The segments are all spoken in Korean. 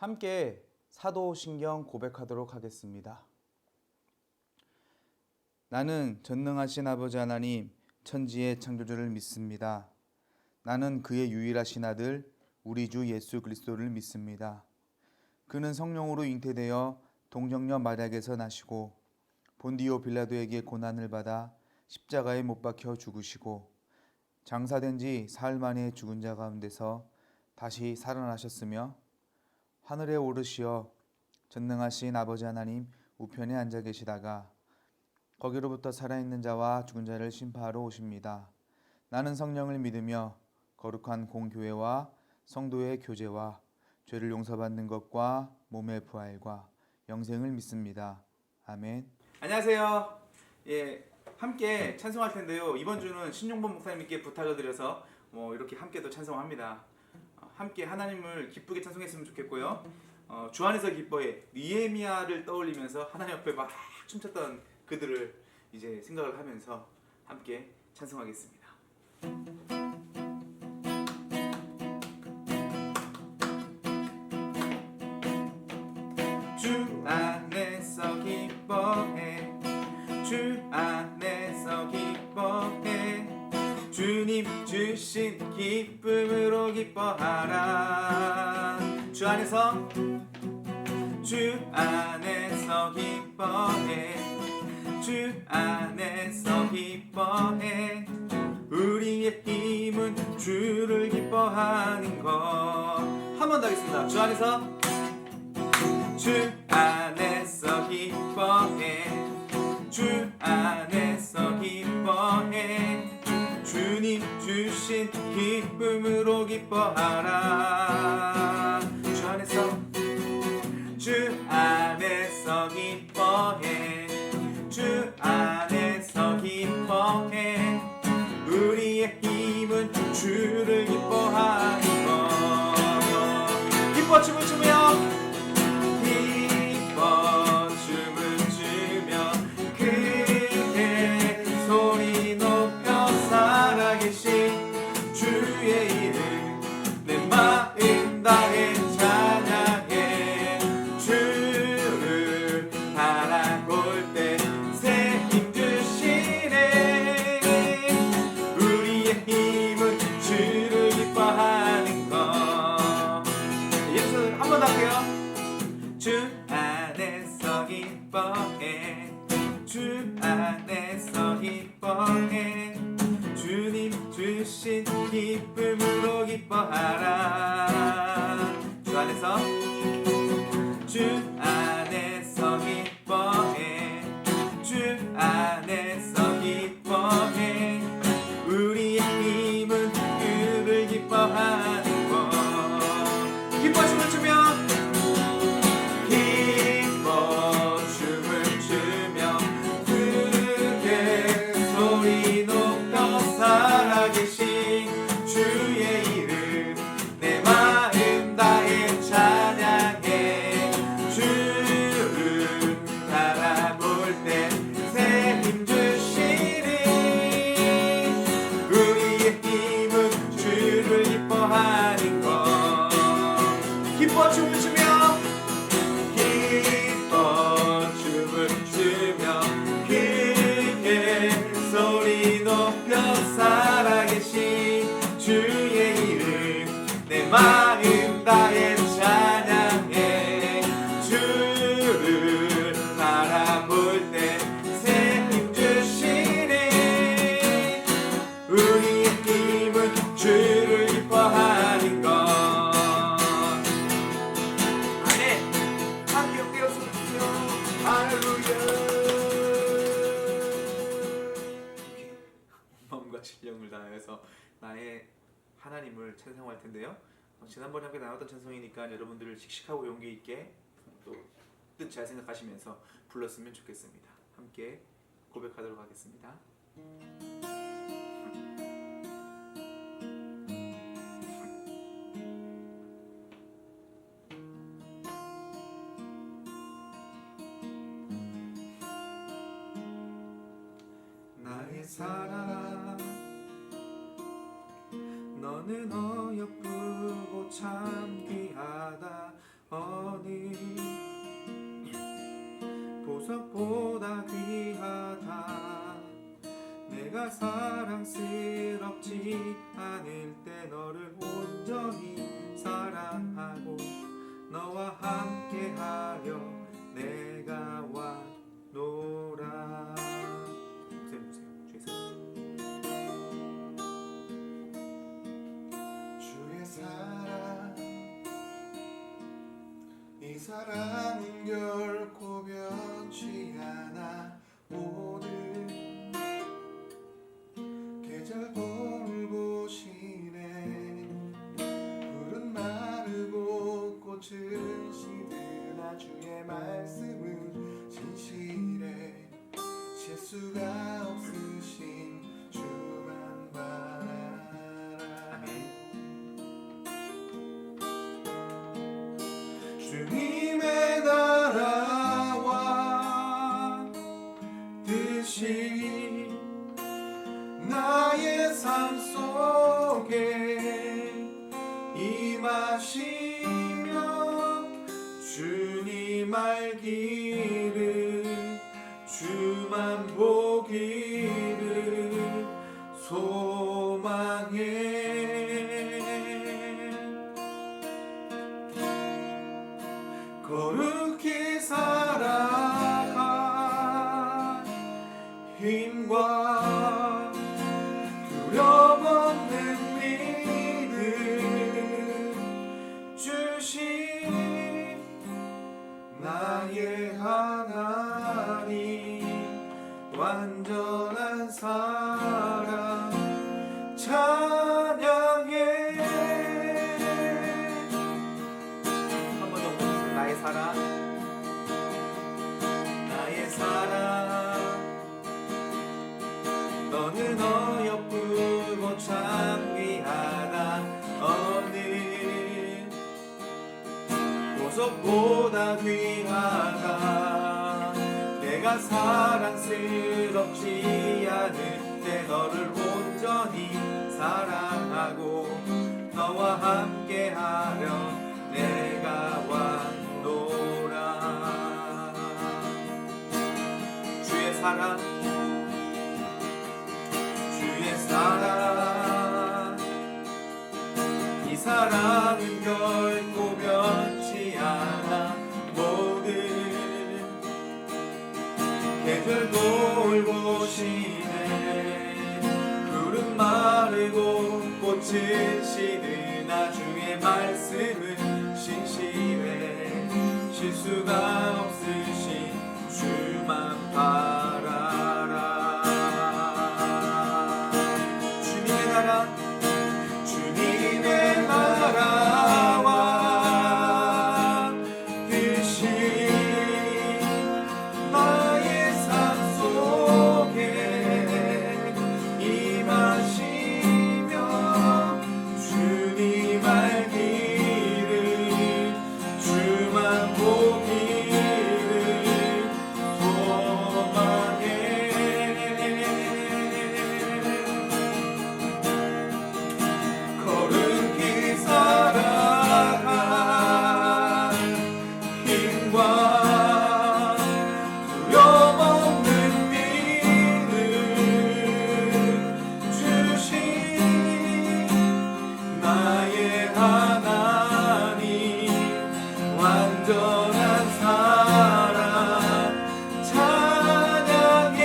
함께 사도신경 고백하도록 하겠습니다. 나는 전능하신 아버지 하나님 천지의 창조주를 믿습니다. 나는 그의 유일하신 아들 우리 주 예수 그리스도를 믿습니다. 그는 성령으로 잉태되어 동정녀 마리아에게서 나시고 본디오 빌라도에게 고난을 받아 십자가에 못 박혀 죽으시고 장사된 지 사흘 만에 죽은 자 가운데서 다시 살아나셨으며 하늘에 오르시어 전능하신 아버지 하나님 우편에 앉아 계시다가 거기로부터 살아있는 자와 죽은 자를 심판하러 오십니다. 나는 성령을 믿으며 거룩한 공교회와 성도의 교제와 죄를 용서받는 것과 몸의 부활과 영생을 믿습니다. 아멘. 안녕하세요. 함께 찬송할 텐데요. 이번 주는 신용범 목사님께 부탁을 드려서 이렇게 함께 또 찬송합니다. 함께 하나님을 기쁘게 찬송했으면 좋겠고요. 주 안에서 기뻐해 느헤미야를 떠올리면서 하나님 앞에 막 춤췄던 그들을 이제 생각을 하면서 함께 찬송하겠습니다. 주 안에서 기뻐해 주 안에서 기뻐해 주님 주신 기쁨으로 기뻐하라. 주 안에서 기뻐해 주 안에서 기뻐해 우리의 힘은 주를 기뻐하는 것. 한 번 더 하겠습니다. 주 안에서 기뻐해 주 안에서 기뻐해 주님 주신 기쁨으로 기뻐하라. 주 안에서 기뻐해 주 안에서 기뻐해 우리의 힘은 주를 기뻐하는 것. 기뻐 춤을 추며 기뻐 춤을 추며 크게 소리 높여 살아계신 주의 이름 내 마음 다해 찬양해. 주를 바라볼 때 새 힘 주시네. 우리의 힘은 주를 기뻐하는 것. 예수 한 번 더 할게요. 주 안에서 기뻐해 주 안에서 기뻐해 주님 주신 기쁨으로 기뻐하라. 주 안에서 기뻐해 주 안에서 기뻐해 우리의 힘은 그를 기뻐하는 것. 기뻐 춤을 추며 기뻐 춤을 추며 크게 소리 높여 살아계신 주의 이름 내 마음 다해 찬양해. 주를 바라볼 때 새 힘 주시니 우리의 힘은 주를 기뻐하는 것. 기뻐 춤을 추며 기뻐 춤을 추며 크게 소리 높여 살아계신 주의 이름 내 마음 다해 찬양해. 주를 바라볼 때 새 힘 주시니 우리의 힘은 주를 기뻐하는 것. 마음과 진영을 다해서 나의 하나님을 찬송할 텐데요. 지난번에 함께 나눴던 찬송이니까 여러분들을 씩씩하고 용기 있게 또 뜻 잘 생각하시면서 불렀으면 좋겠습니다. 함께 고백하도록 하겠습니다. 나의 사랑 너는 어여쁘고 참 귀하다. 어느 보석보다 귀하다. 내가 사랑스럽지 않을 때 너를 온전히 사랑하고 너와 함께하려 내가 왔노라. 주의 사랑, 이 사랑은 결코 변치 않아. 모든 계절 돌보시네. 푸른 마르고 꽃은 시드나 주의 말씀은 진실해. 실수가 없으신 주만 바라라. 주님의 나라와 뜻이 나의 삶 속에 임하시며 주님 알기를 주만 보기를 소망해. 거룩히 살아갈 힘과 두려움 없는 믿음 주신 나의 하나님. 완전한 사랑 찬양해. 한 번 더 보겠습니다. 나의 사랑, 나의 사랑, 너는 어여쁘고 참 귀하다. 어느 보석보다 귀하다. 내가 사랑스럽지 않을 때 너를 온전히 사랑하고 너와 함께하려 내가 왔노라. 주의 사랑, 주의 사랑, 이 사랑은 결코 변치 않아. 모든 계절 돌보시네. 푸른 마르고 꽃은 시드나 주의 말씀은 신실해. 실수가 없으신 주만 바라라. 주님의 나라, 주님의 나라와 뜻이 나의 삶 속에 임하시며 주님 알기를 주만 보기를 소망해. 거룩히 살아갈 힘과 두려움 없는 믿음 주신 나의 하나님. 완전한 사랑 찬양해.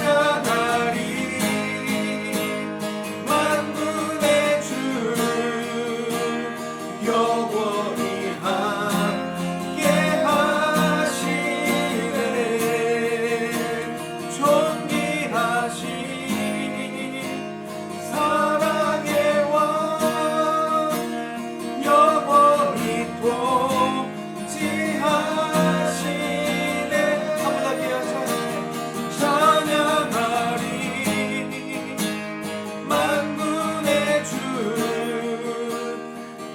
찬양하리 만군의 주 영원히 함께 하시네. 존귀하신 사랑의 왕 영원히 통치하시네. 한번 더 찬양하리 만군의 주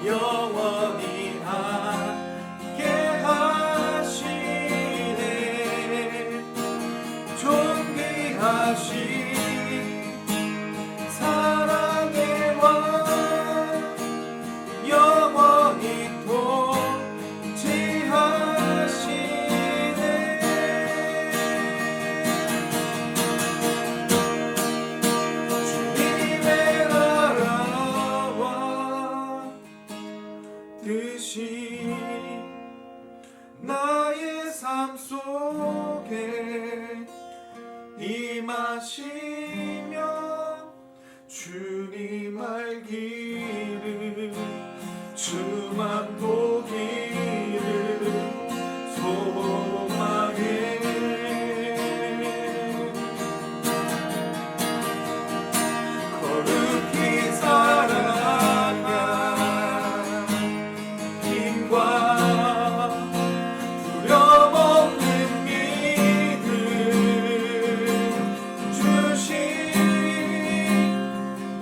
영원히 뜻이 나의 삶 속에 임하시며 주님 알기를 주만 보기를 소망해 거룩히 살아가 힘과 두려움 없는 믿음 주신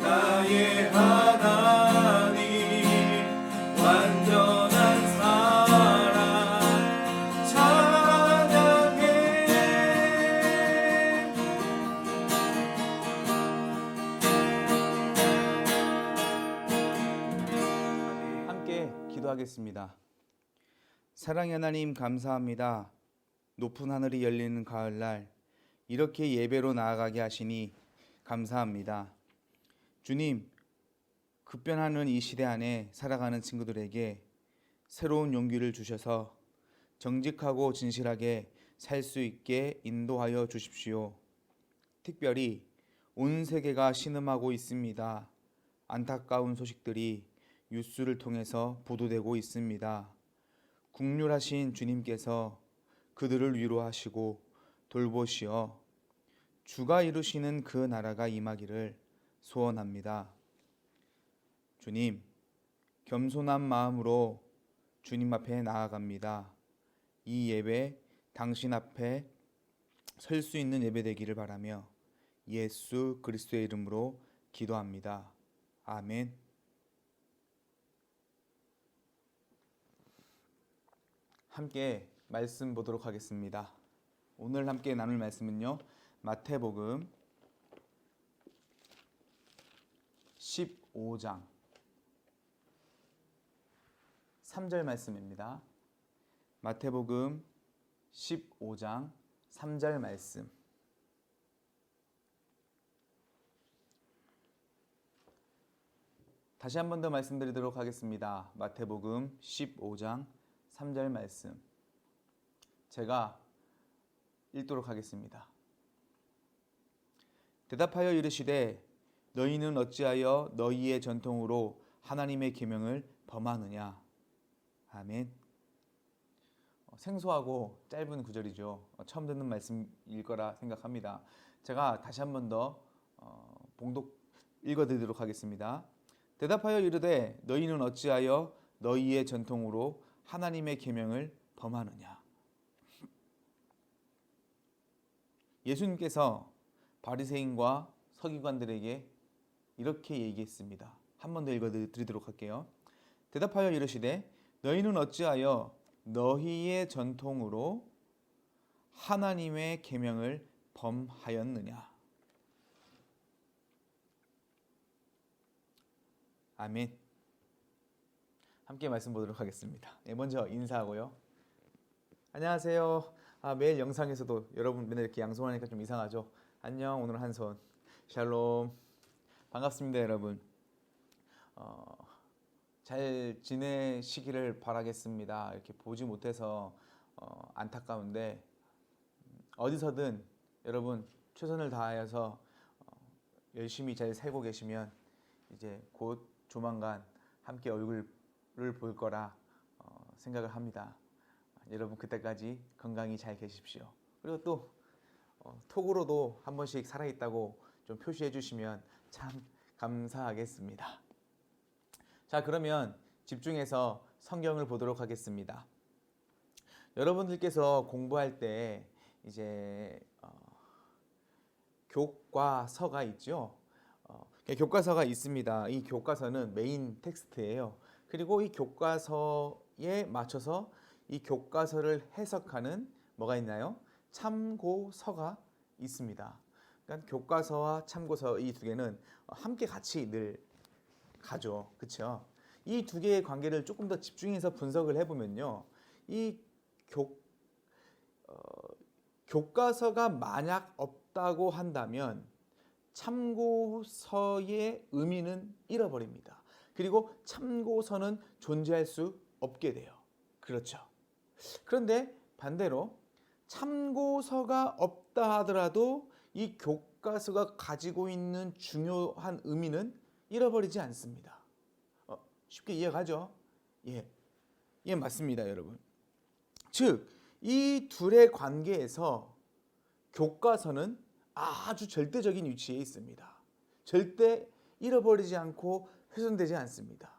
나의 하나님 완전한 사랑 찬양해 함께 기도하겠습니다. 사랑의 하나님 감사합니다. 높은 하늘이 열리는 가을날 이렇게 예배로 나아가게 하시니 감사합니다. 주님, 급변하는 이 시대 안에 살아가는 친구들에게 새로운 용기를 주셔서 정직하고 진실하게 살 수 있게 인도하여 주십시오. 특별히 온 세계가 신음하고 있습니다. 안타까운 소식들이 뉴스를 통해서 보도되고 있습니다. 국률하신 주님께서 그들을 위로하시고 돌보시어 주가 이루시는 그 나라가 임하기를 소원합니다. 주님, 겸손한 마음으로 주님 앞에 나아갑니다. 이 예배 당신 앞에 설 수 있는 예배 되기를 바라며 예수 그리스도의 이름으로 기도합니다. 아멘. 함께 말씀 보도록 하겠습니다. 오늘 함께 나눌 말씀은요, 마태복음 15장 3절 말씀입니다. 마태복음 15장 3절 말씀. 다시 한 번 더 말씀드리도록 하겠습니다. 마태복음 15장 3절 말씀. 제가 읽도록 하겠습니다. 대답하여 이르시되 너희는 어찌하여 너희의 전통으로 하나님의 계명을 범하느냐. 아멘. 생소하고 짧은 구절이죠. 처음 듣는 말씀일 거라 생각합니다. 제가 다시 한 번 더 봉독 읽어드리도록 하겠습니다. 대답하여 이르되 너희는 어찌하여 너희의 전통으로 하나님의 계명을 범하느냐. 예수님께서 바리새인과 서기관들에게 이렇게 얘기했습니다. 한 번 더 읽어드리도록 할게요. 대답하여 이르시되 너희는 어찌하여 너희의 전통으로 하나님의 계명을 범하였느냐. 아멘. 함께 말씀 보도록 하겠습니다. 먼저 인사하고요. 안녕하세요. 매일 영상에서도 여러분 맨날 이렇게 양손하니까 좀 이상하죠? 안녕, 오늘 한 손. 샬롬. 반갑습니다, 여러분. 잘 지내시기를 바라겠습니다. 이렇게 보지 못해서 안타까운데 어디서든 여러분 최선을 다하여서 열심히 잘 살고 계시면 이제 곧 조만간 함께 얼굴을 볼 거라 생각을 합니다. 여러분 그때까지 건강히 잘 계십시오. 그리고 또 톡으로도 한 번씩 살아있다고 좀 표시해 주시면 참 감사하겠습니다. 자, 그러면 집중해서 성경을 보도록 하겠습니다. 여러분들께서 공부할 때 이제 교과서가 있죠. 교과서가 있습니다. 이 교과서는 메인 텍스트예요. 그리고 이 교과서에 맞춰서 이 교과서를 해석하는 뭐가 있나요? 참고서가 있습니다. 그러니까 교과서와 참고서 이 두 개는 함께 같이 늘 가죠. 그렇죠? 이 두 개의 관계를 조금 더 집중해서 분석을 해보면요. 이 교과서가 만약 없다고 한다면 참고서의 의미는 잃어버립니다. 그리고 참고서는 존재할 수 없게 돼요. 그렇죠. 그런데 반대로 참고서가 없다 하더라도 이 교과서가 가지고 있는 중요한 의미는 잃어버리지 않습니다. 쉽게 이해가죠? 예, 예, 맞습니다, 여러분. 즉, 이 둘의 관계에서 교과서는 아주 절대적인 위치에 있습니다. 절대 잃어버리지 않고 훼손되지 않습니다.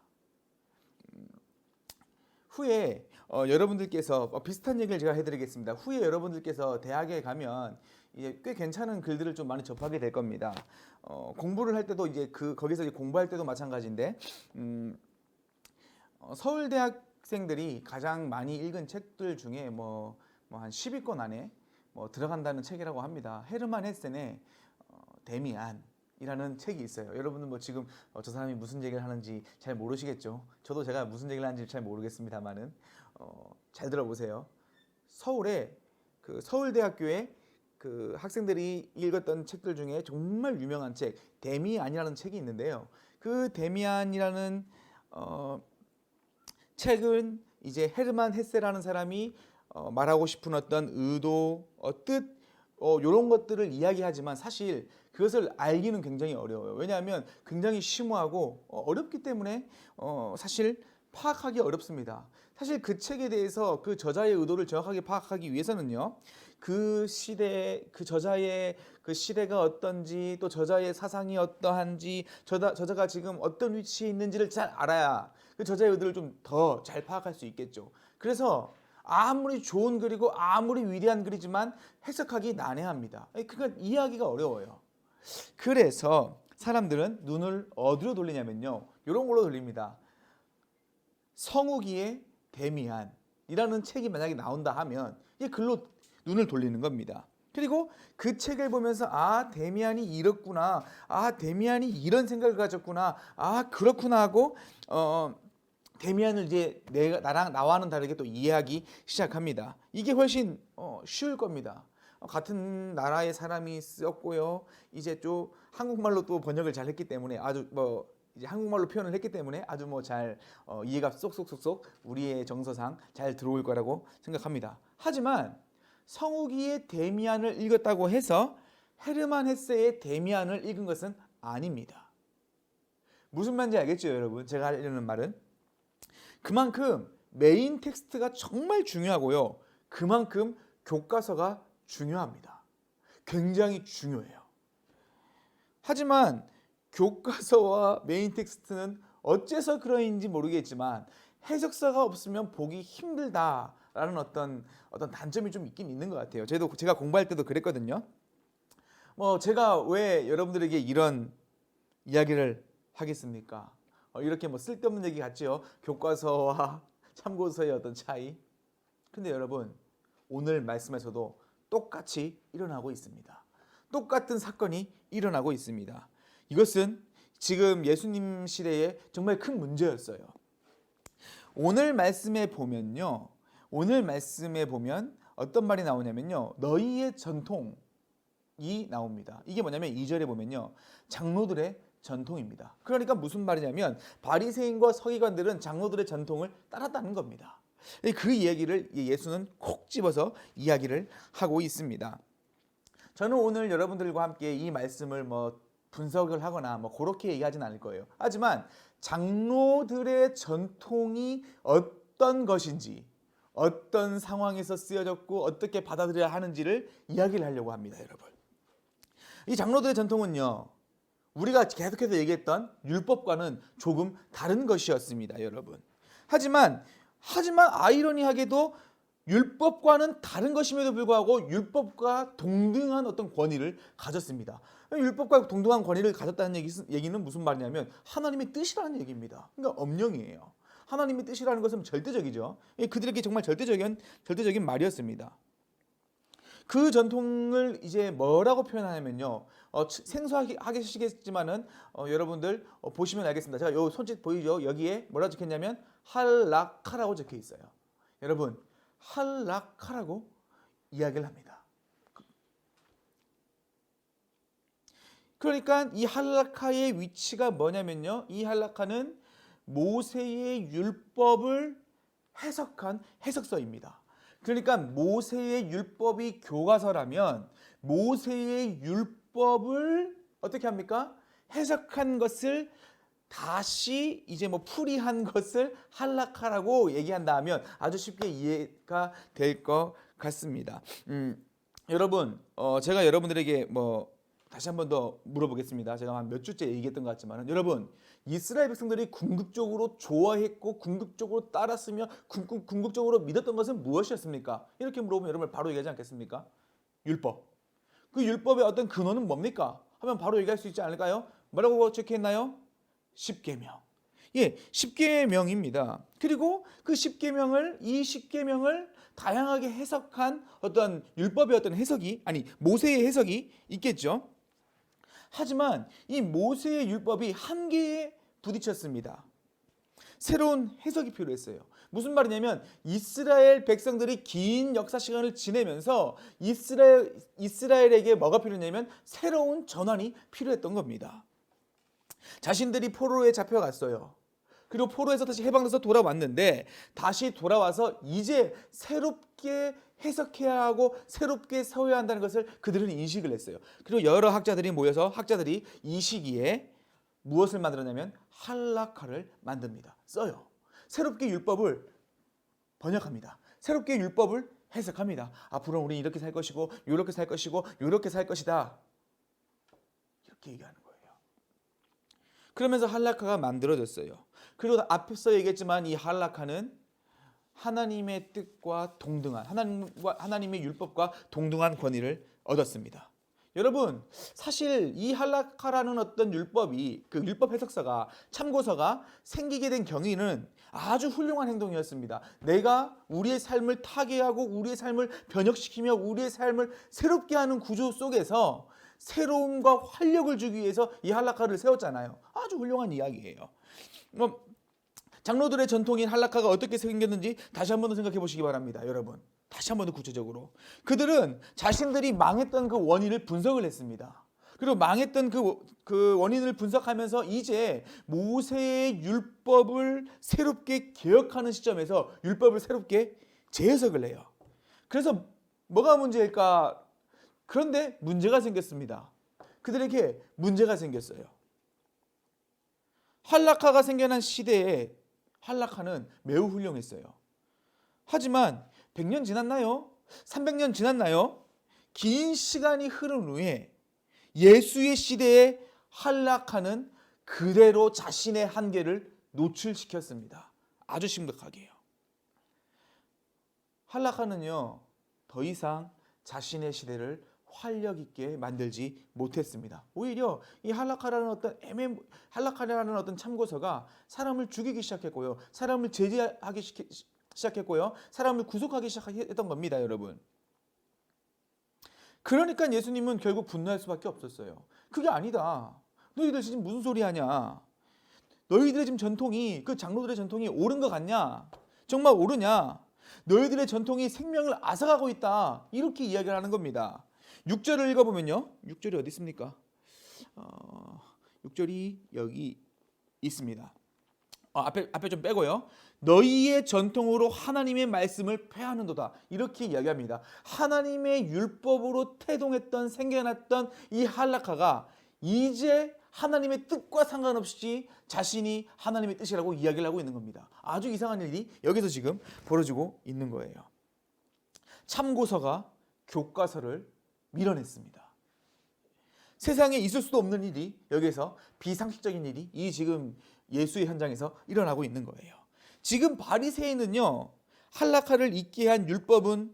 후에 여러분들께서 비슷한 얘기를 제가 해드리겠습니다. 후에 여러분들께서 대학에 가면 이제 꽤 괜찮은 글들을 좀 많이 접하게 될 겁니다. 공부를 할 때도 이제 거기서 이제 공부할 때도 마찬가지인데 서울대학생들이 가장 많이 읽은 책들 중에 뭐 한 10위권 안에 들어간다는 책이라고 합니다. 헤르만 헤세의 데미안이라는 책이 있어요. 여러분은 뭐 지금 저 사람이 무슨 얘기를 하는지 잘 모르시겠죠. 저도 제가 무슨 얘기를 하는지 잘 모르겠습니다만은 잘 들어보세요. 서울대학교에 그 학생들이 읽었던 책들 중에 정말 유명한 책 데미안이라는 책이 있는데요. 그 데미안이라는 책은 이제 헤르만 헤세라는 사람이 말하고 싶은 어떤 의도, 뜻, 이런 것들을 이야기하지만 사실 그것을 알기는 굉장히 어려워요. 왜냐하면 굉장히 심오하고 어렵기 때문에 사실 파악하기 어렵습니다. 사실 그 책에 대해서 그 저자의 의도를 정확하게 파악하기 위해서는요, 그 시대, 그 저자의 그 시대가 어떤지, 또 저자의 사상이 어떠한지, 저자가 지금 어떤 위치에 있는지를 잘 알아야 그 저자의 의도를 좀 더 잘 파악할 수 있겠죠. 그래서 아무리 좋은 글이고 아무리 위대한 글이지만 해석하기 난해합니다. 그러니까 이해하기가 어려워요. 그래서 사람들은 눈을 어디로 돌리냐면요, 이런 걸로 돌립니다. 성우기의 데미안이라는 책이 만약에 나온다 하면 이 글로 눈을 돌리는 겁니다. 그리고 그 책을 보면서 데미안이 이렇구나, 데미안이 이런 생각을 가졌구나, 그렇구나 하고 데미안을 이제 나와는 다르게 또 이해하기 시작합니다. 이게 훨씬 쉬울 겁니다. 같은 나라의 사람이 쓰였고요. 이제 좀 한국말로 또 번역을 잘 했기 때문에 아주 이제 한국말로 표현을 했기 때문에 아주 잘 이해가 쏙쏙쏙쏙 우리의 정서상 잘 들어올 거라고 생각합니다. 하지만 성우기의 데미안을 읽었다고 해서 헤르만 헤세의 데미안을 읽은 것은 아닙니다. 무슨 말인지 알겠죠, 여러분? 제가 하려는 말은 그만큼 메인 텍스트가 정말 중요하고요. 그만큼 교과서가 중요합니다. 굉장히 중요해요. 하지만 교과서와 메인 텍스트는 어째서 그런지 모르겠지만 해석서가 없으면 보기 힘들다라는 어떤 단점이 좀 있긴 있는 것 같아요. 제가 공부할 때도 그랬거든요. 제가 왜 여러분들에게 이런 이야기를 하겠습니까? 이렇게 쓸데없는 얘기 같죠. 교과서와 참고서의 어떤 차이. 근데 여러분, 오늘 말씀에서도 똑같이 일어나고 있습니다. 똑같은 사건이 일어나고 있습니다. 이것은 지금 예수님 시대에 정말 큰 문제였어요. 오늘 말씀에 보면 어떤 말이 나오냐면요, 너희의 전통이 나옵니다. 이게 뭐냐면 2절에 보면요, 장로들의 전통입니다. 그러니까 무슨 말이냐면 바리새인과 서기관들은 장로들의 전통을 따랐다는 겁니다. 그 이야기를 예수는 콕 집어서 이야기를 하고 있습니다. 저는 오늘 여러분들과 함께 이 말씀을 분석을 하거나 그렇게 얘기하진 않을 거예요. 하지만 장로들의 전통이 어떤 것인지, 어떤 상황에서 쓰여졌고 어떻게 받아들여야 하는지를 이야기를 하려고 합니다, 여러분. 이 장로들의 전통은요, 우리가 계속해서 얘기했던 율법과는 조금 다른 것이었습니다, 여러분. 하지만 아이러니하게도 율법과는 다른 것임에도 불구하고 율법과 동등한 어떤 권위를 가졌습니다. 율법과 동등한 권위를 가졌다는 얘기는 무슨 말이냐면 하나님의 뜻이라는 얘기입니다. 그러니까 엄령이에요. 하나님의 뜻이라는 것은 절대적이죠. 그들에게 정말 절대적인 말이었습니다. 그 전통을 이제 뭐라고 표현하냐면요, 생소하게 하시겠지만은 여러분들 보시면 알겠습니다. 제가 요 손짓 보이죠? 여기에 뭐라 적혔냐면 할라카라고 적혀 있어요. 여러분, 할라카라고 이야기를 합니다. 그러니까 이 할라카의 위치가 뭐냐면요, 이 할라카는 모세의 율법을 해석한 해석서입니다. 그러니까 모세의 율법이 교과서라면 모세의 율법을 어떻게 합니까? 해석한 것을 다시 이제 뭐 풀이한 것을 할라카라고 얘기한다면 아주 쉽게 이해가 될 것 같습니다. 여러분, 제가 여러분들에게 뭐 다시 한 번 더 물어보겠습니다. 제가 한 몇 주째 얘기했던 것 같지만 여러분, 이스라엘 백성들이 궁극적으로 좋아했고 궁극적으로 따랐으며 궁극적으로 믿었던 것은 무엇이었습니까? 이렇게 물어보면 여러분 바로 얘기하지 않겠습니까? 율법. 그 율법의 어떤 근원은 뭡니까? 하면 바로 얘기할 수 있지 않을까요? 뭐라고 적혀있나요? 십계명. 예, 십계명입니다. 그리고 그 십계명을 다양하게 해석한 어떤 율법의 어떤 해석이 모세의 해석이 있겠죠. 하지만 이 모세의 율법이 한계에 부딪혔습니다. 새로운 해석이 필요했어요. 무슨 말이냐면 이스라엘 백성들이 긴 역사 시간을 지내면서 이스라엘에게 뭐가 필요했냐면 새로운 전환이 필요했던 겁니다. 자신들이 포로에 잡혀갔어요. 그리고 포로에서 다시 해방돼서 돌아왔는데 다시 돌아와서 이제 새롭게 해석해야 하고 새롭게 세워야 한다는 것을 그들은 인식을 했어요. 그리고 여러 학자들이 모여서 학자들이 이 시기에 무엇을 만들었냐면 할라카를 만듭니다. 써요. 새롭게 율법을 번역합니다. 새롭게 율법을 해석합니다. 앞으로 우리는 이렇게 살 것이고 이렇게 살 것이고 이렇게 살 것이다. 이렇게 얘기하는 거예요. 그러면서 할라카가 만들어졌어요. 그리고 앞서 얘기했지만 이 할라카는 하나님의 뜻과 동등한 하나님의 율법과 동등한 권위를 얻었습니다. 여러분, 사실 이 할라카라는 어떤 율법이 그 율법 해석서가 참고서가 생기게 된 경위는 아주 훌륭한 행동이었습니다. 내가 우리의 삶을 타개하고 우리의 삶을 변혁시키며 우리의 삶을 새롭게 하는 구조 속에서 새로움과 활력을 주기 위해서 이 할라카를 세웠잖아요. 아주 훌륭한 이야기예요. 장로들의 전통인 할라카가 어떻게 생겼는지 다시 한 번 더 생각해 보시기 바랍니다. 여러분, 다시 한 번 더 구체적으로 그들은 자신들이 망했던 그 원인을 분석을 했습니다. 그리고 망했던 그 원인을 분석하면서 이제 모세의 율법을 새롭게 개혁하는 시점에서 율법을 새롭게 재해석을 해요. 그래서 뭐가 문제일까? 그런데 문제가 생겼습니다. 그들에게 문제가 생겼어요. 할라카가 생겨난 시대에 할라카는 매우 훌륭했어요. 하지만 100년 지났나요? 300년 지났나요? 긴 시간이 흐른 후에 예수의 시대에 할라카는 그대로 자신의 한계를 노출시켰습니다. 아주 심각하게요. 할라카는요, 더 이상 자신의 시대를 활력 있게 만들지 못했습니다. 오히려 이 할라카라는 어떤 참고서가 사람을 죽이기 시작했고요, 사람을 제지하기 시작했고요, 사람을 구속하기 시작했던 겁니다, 여러분. 그러니까 예수님은 결국 분노할 수밖에 없었어요. 그게 아니다. 너희들 지금 무슨 소리 하냐? 너희들의 지금 전통이, 그 장로들의 전통이 옳은 것 같냐? 정말 옳으냐? 너희들의 전통이 생명을 앗아가고 있다. 이렇게 이야기를 하는 겁니다. 6절을 읽어보면요. 6절이 어디 있습니까? 6절이 여기 있습니다. 앞에 좀 빼고요. 너희의 전통으로 하나님의 말씀을 폐하는도다. 이렇게 이야기합니다. 하나님의 율법으로 태동했던 생겨났던 이 할라카가 이제 하나님의 뜻과 상관없이 자신이 하나님의 뜻이라고 이야기를 하고 있는 겁니다. 아주 이상한 일이 여기서 지금 벌어지고 있는 거예요. 참고서가 교과서를 밀어냈습니다. 세상에 있을 수도 없는 일이 여기서 비상식적인 일이 이 지금 예수의 현장에서 일어나고 있는 거예요. 지금 바리새인은요, 할라카를 잊게 한 율법은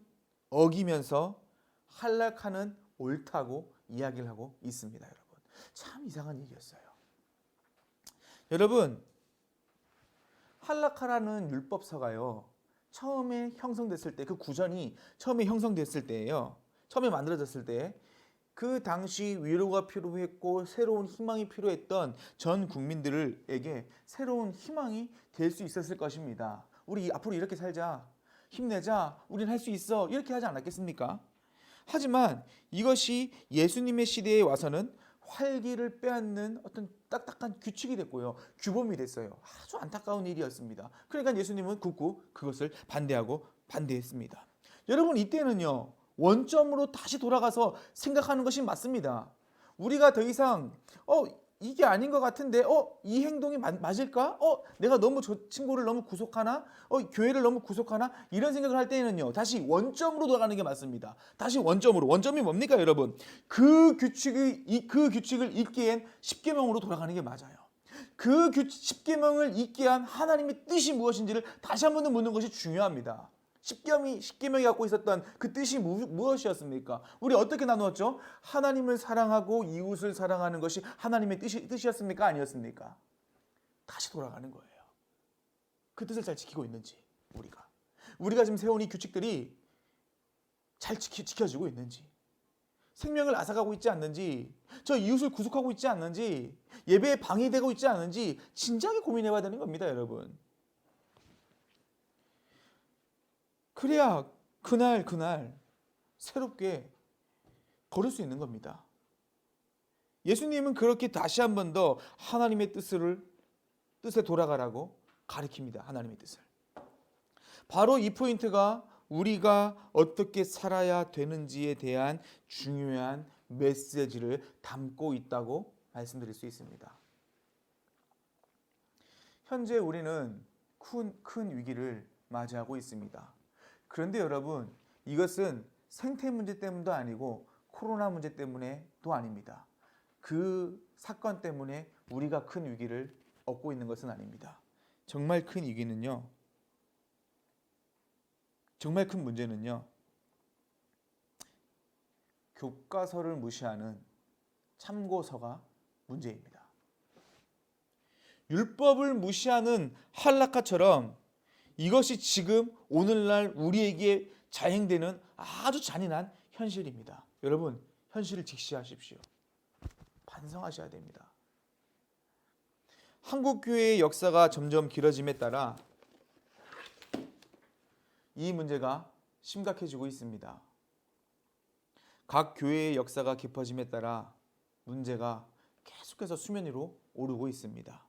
어기면서 할라카는 옳다고 이야기를 하고 있습니다. 여러분, 참 이상한 일이었어요. 여러분, 할라카라는 율법서가요, 처음에 형성됐을 때, 그 구전이 처음에 형성됐을 때예요. 처음에 만들어졌을 때 그 당시 위로가 필요했고 새로운 희망이 필요했던 전 국민들에게 새로운 희망이 될 수 있었을 것입니다. 우리 앞으로 이렇게 살자, 힘내자, 우린 할 수 있어, 이렇게 하지 않았겠습니까? 하지만 이것이 예수님의 시대에 와서는 활기를 빼앗는 어떤 딱딱한 규칙이 됐고요. 규범이 됐어요. 아주 안타까운 일이었습니다. 그러니까 예수님은 굳고 그것을 반대했습니다. 여러분, 이때는요, 원점으로 다시 돌아가서 생각하는 것이 맞습니다. 우리가 더 이상 이게 아닌 것 같은데 이 행동이 맞을까? 내가 너무 저 친구를 너무 구속하나? 교회를 너무 구속하나? 이런 생각을 할 때는요, 다시 원점으로 돌아가는 게 맞습니다. 다시 원점으로. 원점이 뭡니까, 여러분? 그 규칙을 잊기엔 십계명으로 돌아가는 게 맞아요. 그 십계명을 잊게 한 하나님의 뜻이 무엇인지를 다시 한 번 더 묻는 것이 중요합니다. 십계명이 갖고 있었던 그 뜻이 무엇이었습니까? 우리 어떻게 나누었죠? 하나님을 사랑하고 이웃을 사랑하는 것이 하나님의 뜻이었습니까? 아니었습니까? 다시 돌아가는 거예요. 그 뜻을 잘 지키고 있는지, 우리가 지금 세운 이 규칙들이 잘 지켜지고 있는지, 생명을 앗아가고 있지 않는지, 저 이웃을 구속하고 있지 않는지, 예배에 방해되고 있지 않는지 진지하게 고민해봐야 되는 겁니다, 여러분. 그래야 그날 새롭게 걸을 수 있는 겁니다. 예수님은 그렇게 다시 한 번 더 하나님의 뜻에 돌아가라고 가르칩니다. 하나님의 뜻을. 바로 이 포인트가 우리가 어떻게 살아야 되는지에 대한 중요한 메시지를 담고 있다고 말씀드릴 수 있습니다. 현재 우리는 큰 위기를 맞이하고 있습니다. 그런데 여러분, 이것은 생태 문제 때문도 아니고 코로나 문제 때문에도 아닙니다. 그 사건 때문에 우리가 큰 위기를 얻고 있는 것은 아닙니다. 정말 큰 위기는요, 정말 큰 문제는요, 교과서를 무시하는 참고서가 문제입니다. 율법을 무시하는 할라카처럼 이것이 지금 오늘날 우리에게 자행되는 아주 잔인한 현실입니다. 여러분, 현실을 직시하십시오. 반성하셔야 됩니다. 한국 교회의 역사가 점점 길어짐에 따라 이 문제가 심각해지고 있습니다. 각 교회의 역사가 깊어짐에 따라 문제가 계속해서 수면 위로 오르고 있습니다.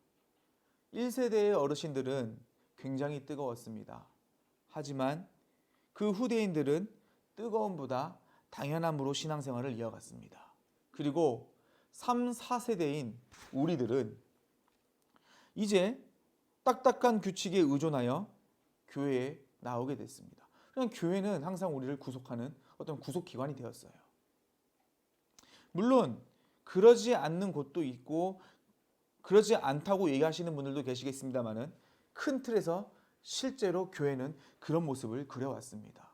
1세대의 어르신들은 굉장히 뜨거웠습니다. 하지만 그 후대인들은 뜨거움보다 당연함으로 신앙생활을 이어갔습니다. 그리고 3, 4세대인 우리들은 이제 딱딱한 규칙에 의존하여 교회에 나오게 됐습니다. 그냥 교회는 항상 우리를 구속하는 어떤 구속기관이 되었어요. 물론 그러지 않는 곳도 있고 그러지 않다고 얘기하시는 분들도 계시겠습니다만은 큰 틀에서 실제로 교회는 그런 모습을 그려왔습니다.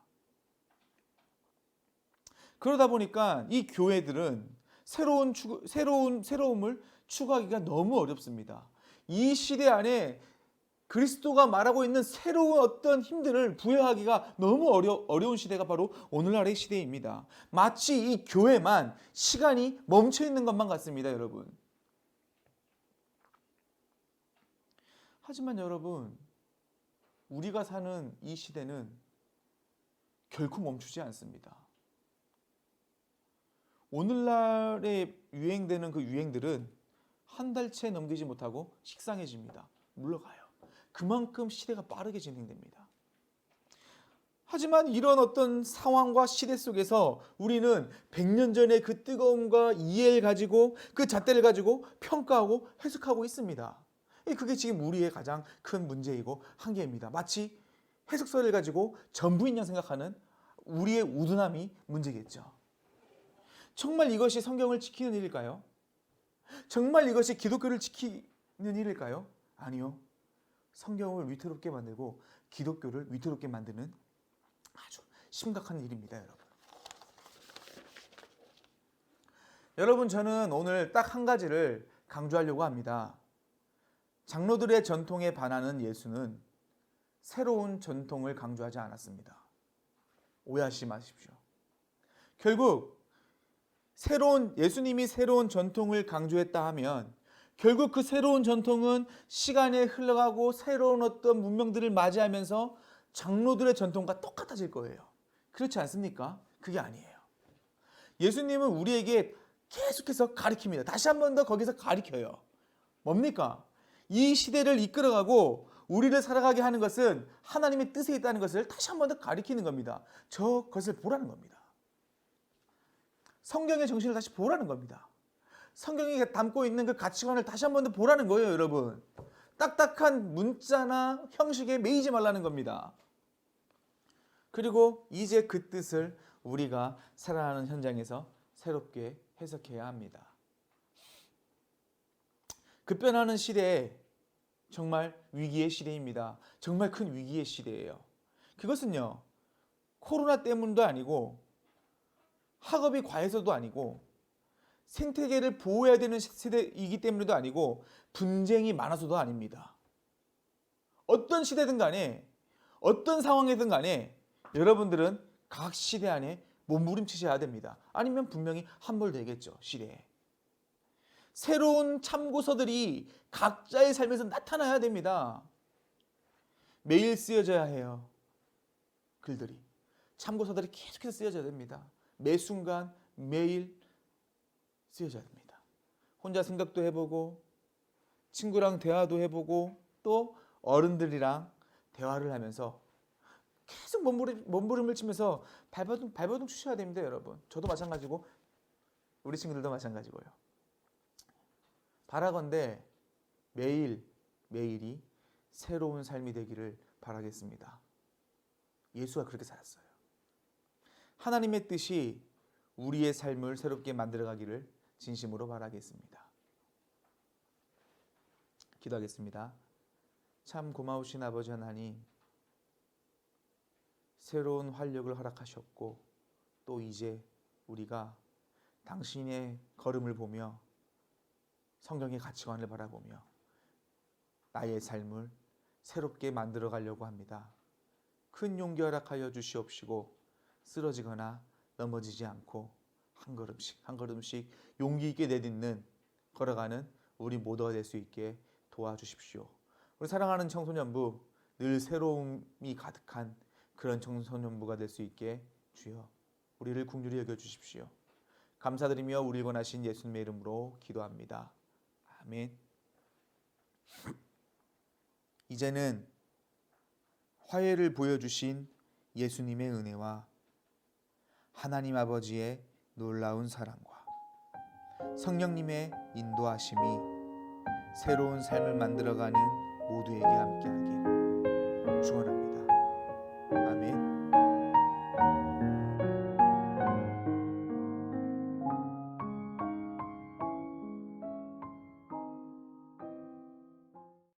그러다 보니까 이 교회들은 새로움을 추구하기가 너무 어렵습니다. 이 시대 안에 그리스도가 말하고 있는 새로운 어떤 힘들을 부여하기가 너무 어려운 시대가 바로 오늘날의 시대입니다. 마치 이 교회만 시간이 멈춰 있는 것만 같습니다, 여러분. 하지만 여러분, 우리가 사는 이 시대는 결코 멈추지 않습니다. 오늘날에 유행되는 그 유행들은 한 달째 넘기지 못하고 식상해집니다. 물러가요. 그만큼 시대가 빠르게 진행됩니다. 하지만 이런 어떤 상황과 시대 속에서 우리는 100년 전의 그 뜨거움과 이해를 가지고 그 잣대를 가지고 평가하고 해석하고 있습니다. 그게 지금 우리의 가장 큰 문제이고 한계입니다. 마치 해석서를 가지고 전부인 양 생각하는 우리의 우둔함이 문제겠죠. 정말 이것이 성경을 지키는 일일까요? 정말 이것이 기독교를 지키는 일일까요? 아니요. 성경을 위태롭게 만들고 기독교를 위태롭게 만드는 아주 심각한 일입니다, 여러분. 여러분, 저는 오늘 딱 한 가지를 강조하려고 합니다. 장로들의 전통에 반하는 예수는 새로운 전통을 강조하지 않았습니다. 오해하지 마십시오. 결국 예수님이 새로운 전통을 강조했다 하면 결국 그 새로운 전통은 시간에 흘러가고 새로운 어떤 문명들을 맞이하면서 장로들의 전통과 똑같아질 거예요. 그렇지 않습니까? 그게 아니에요. 예수님은 우리에게 계속해서 가리킵니다. 다시 한 번 더 거기서 가리켜요. 뭡니까? 이 시대를 이끌어가고 우리를 살아가게 하는 것은 하나님의 뜻에 있다는 것을 다시 한 번 더 가리키는 겁니다. 저것을 보라는 겁니다. 성경의 정신을 다시 보라는 겁니다. 성경이 담고 있는 그 가치관을 다시 한 번 더 보라는 거예요, 여러분. 딱딱한 문자나 형식에 매이지 말라는 겁니다. 그리고 이제 그 뜻을 우리가 살아가는 현장에서 새롭게 해석해야 합니다. 급변하는 시대에 정말 위기의 시대입니다. 정말 큰 위기의 시대예요. 그것은요, 코로나 때문도 아니고 학업이 과해서도 아니고 생태계를 보호해야 되는 시대이기 때문에도 아니고 분쟁이 많아서도 아닙니다. 어떤 시대든 간에 어떤 상황이든 간에 여러분들은 각 시대 안에 몸부림치셔야 됩니다. 아니면 분명히 함몰되겠죠, 시대에. 새로운 참고서들이 각자의 삶에서 나타나야 됩니다. 매일 쓰여져야 해요. 글들이. 참고서들이 계속해서 쓰여져야 됩니다. 매 순간 매일 쓰여져야 됩니다. 혼자 생각도 해보고 친구랑 대화도 해보고 또 어른들이랑 대화를 하면서 계속 몸부림을 치면서 발버둥 치셔야 됩니다, 여러분. 저도 마찬가지고 우리 친구들도 마찬가지고요. 바라건대 매일이 새로운 삶이 되기를 바라겠습니다. 예수가 그렇게 살았어요. 하나님의 뜻이 우리의 삶을 새롭게 만들어가기를 진심으로 바라겠습니다. 기도하겠습니다. 참 고마우신 아버지 하나님, 새로운 활력을 허락하셨고 또 이제 우리가 당신의 걸음을 보며 성경의 가치관을 바라보며 나의 삶을 새롭게 만들어 가려고 합니다. 큰 용기 허락하여 주시옵시고 쓰러지거나 넘어지지 않고 한 걸음씩 용기 있게 내딛는 걸어가는 우리 모두가 될 수 있게 도와주십시오. 우리 사랑하는 청소년부, 늘 새로움이 가득한 그런 청소년부가 될 수 있게 주여 우리를 긍휼히 여겨 주십시오. 감사드리며 우리 권하신 예수님의 이름으로 기도합니다. 아멘. 이제는 화해를 보여주신 예수님의 은혜와 하나님 아버지의 놀라운 사랑과 성령님의 인도하심이 새로운 삶을 만들어가는 모두에게 함께하길